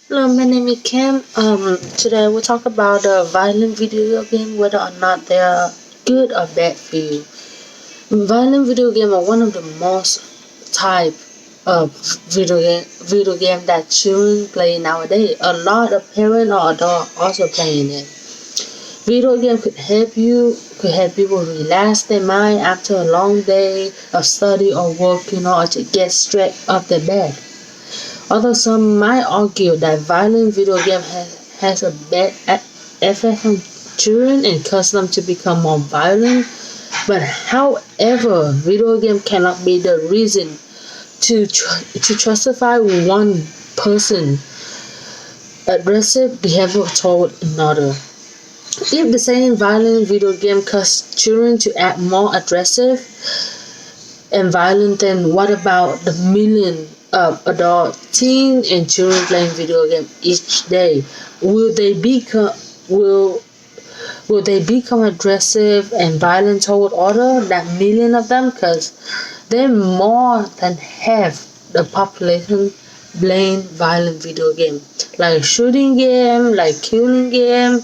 Hello, my name is Kim. Today we'll talk about violent video game, whether or not they are good or bad for you. Violent video game are one of the most type of video game that children play nowadays. A lot of parents or adults also playing it. Video game could help people relax their mind after a long day of study or work, or to get straight off the bed. Although some might argue that violent video game has a bad effect on children and cause them to become more violent, but however, video game cannot be the reason to justify one person aggressive behavior toward another. If the same violent video game causes children to act more aggressive and violent, then what about the million of adult teens and children playing video games each day? Will they become will will they become aggressive and violent toward other that million of them? Because they're more than half the population playing violent video game, like shooting game, like killing game,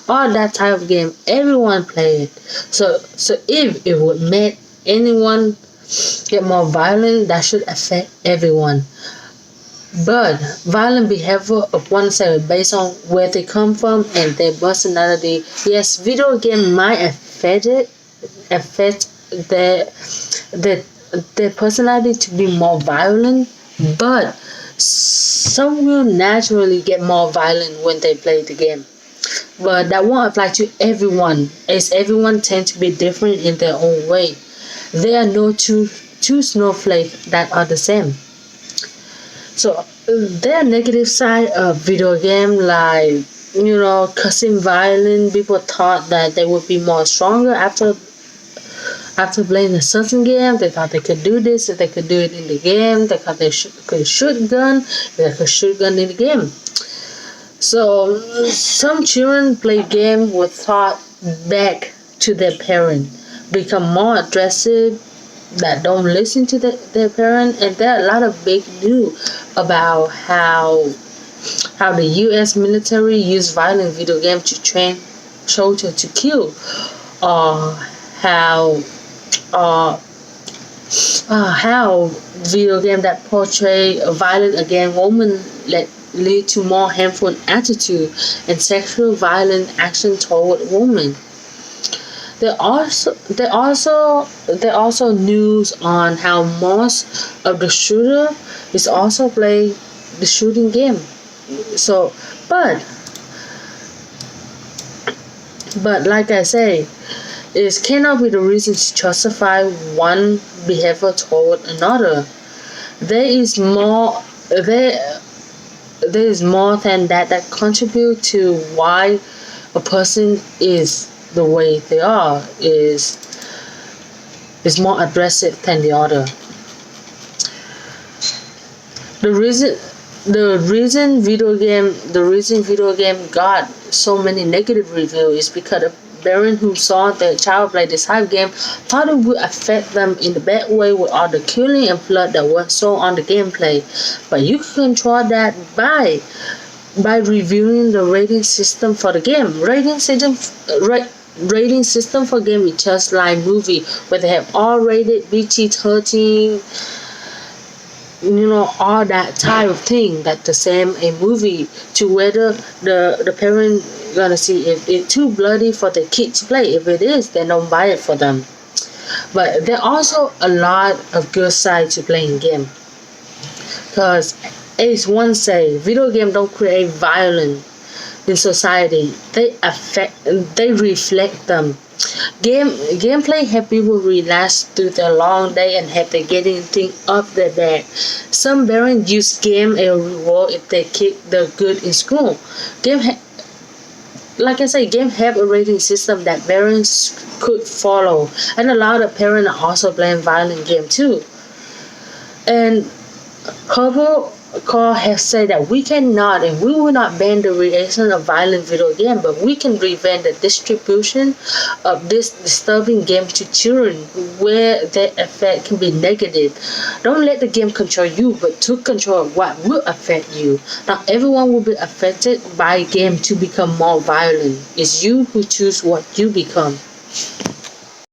all that type of game. Everyone play it. So if it would make anyone get more violent, that should affect everyone. But violent behavior of one side based on where they come from and their personality. Yes, video game might affect their their their personality to be more violent, but some will naturally get more violent when they play the game. But that won't apply to everyone, as everyone tends to be different in their own way. There are no two snowflakes that are the same. So there are negative side of video game, like cussing violent. People thought that they would be more stronger after playing a certain game. They thought they could do this, that they could do it in the game. They thought they could shoot gun, they could shoot gun in the game. So some children play game with thought back to their parent, become more aggressive, that don't listen to their parent. And there are a lot of big news about how the U.S. military use violent video game to train soldiers to kill, or how uh, how video game that portray a violent against women lead to more harmful attitude and sexual violent action toward women. There also news on how most of the shooter is also play the shooting game. So, but like I say, it cannot be the reason to justify one behavior toward another. There is more. There is more than that contribute to why a person is the way they are, is more aggressive than the other. The reason video game got so many negative reviews is because the parent who saw their child play this type of game thought it would affect them in the bad way with all the killing and blood that was so on the gameplay. But you can control that by reviewing the rating system for the game. Rating system for game is just like movie, where they have R rated, PG-13, all that type of thing. That the same a movie, to whether the parent gonna see if it's too bloody for the kid to play. If it is, then don't buy it for them. But there are also a lot of good sides to playing game, because as one say, video game don't create violence in society. They reflect them. Gameplay help people relax through their long day and help them getting things off their bed. Some parents use game as a reward if their kid do good in school. Like I say, game have a rating system that parents could follow, and a lot of parents are also playing violent game too. And couple Carl has said that we cannot and we will not ban the creation of violent video game, but we can prevent the distribution of this disturbing game to children where that effect can be negative. Don't let the game control you, but to control what will affect you. Not everyone will be affected by a game to become more violent. It's you who choose what you become.